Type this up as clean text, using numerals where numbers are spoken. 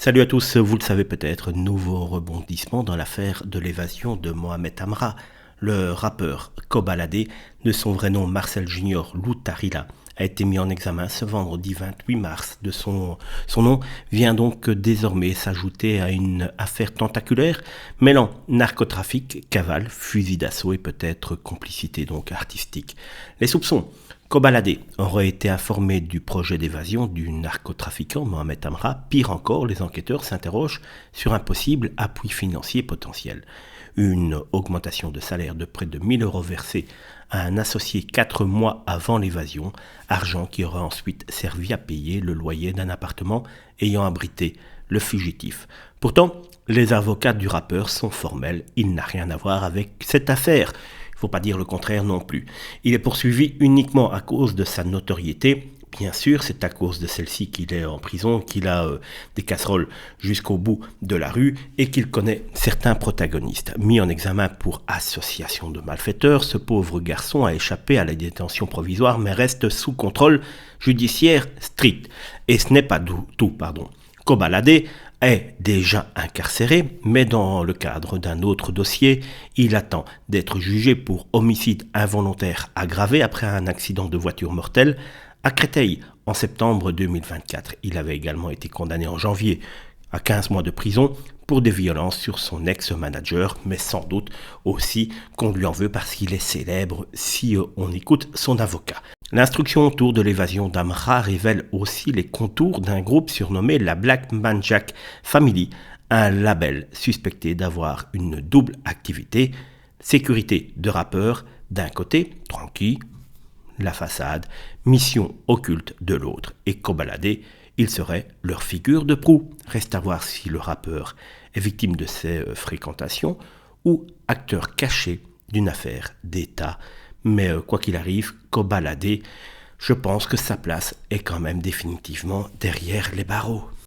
Salut à tous, vous le savez peut-être, nouveau rebondissement dans l'affaire de l'évasion de Mohamed Amra. Le rappeur Kobalade, de son vrai nom Marcel Junior Loutarila, a été mis en examen ce vendredi 28 mars. Son nom vient donc désormais s'ajouter à une affaire tentaculaire mêlant narcotrafic, cavale, fusil d'assaut et peut-être complicité donc artistique. Les soupçons. Kobalade aurait été informé du projet d'évasion du narcotrafiquant Mohamed Amra. Pire encore, les enquêteurs s'interrogent sur un possible appui financier potentiel. Une augmentation de salaire de près de 1 000 euros versée à un associé 4 mois avant l'évasion, argent qui aurait ensuite servi à payer le loyer d'un appartement ayant abrité le fugitif. Pourtant, les avocats du rappeur sont formels, il n'a rien à voir avec cette affaire. Il ne faut pas dire le contraire non plus. Il est poursuivi uniquement à cause de sa notoriété. Bien sûr, c'est à cause de celle-ci qu'il est en prison, qu'il a des casseroles jusqu'au bout de la rue et qu'il connaît certains protagonistes. Mis en examen pour association de malfaiteurs, ce pauvre garçon a échappé à la détention provisoire mais reste sous contrôle judiciaire strict. Et ce n'est pas tout. Kobalade est déjà incarcéré, mais dans le cadre d'un autre dossier, il attend d'être jugé pour homicide involontaire aggravé après un accident de voiture mortel à Créteil en septembre 2024. Il avait également été condamné en janvier à 15 mois de prison pour des violences sur son ex-manager, mais sans doute aussi qu'on lui en veut parce qu'il est célèbre si on écoute son avocat. L'instruction autour de l'évasion d'Amra révèle aussi les contours d'un groupe surnommé la Black Manjack Family, un label suspecté d'avoir une double activité, sécurité de rappeurs d'un côté, tranquille, la façade, mission occulte de l'autre, et Kobalade, il serait leur figure de proue. Reste à voir si le rappeur est victime de ces fréquentations ou acteur caché d'une affaire d'État. Mais quoi qu'il arrive, Kobalade, je pense que sa place est quand même définitivement derrière les barreaux.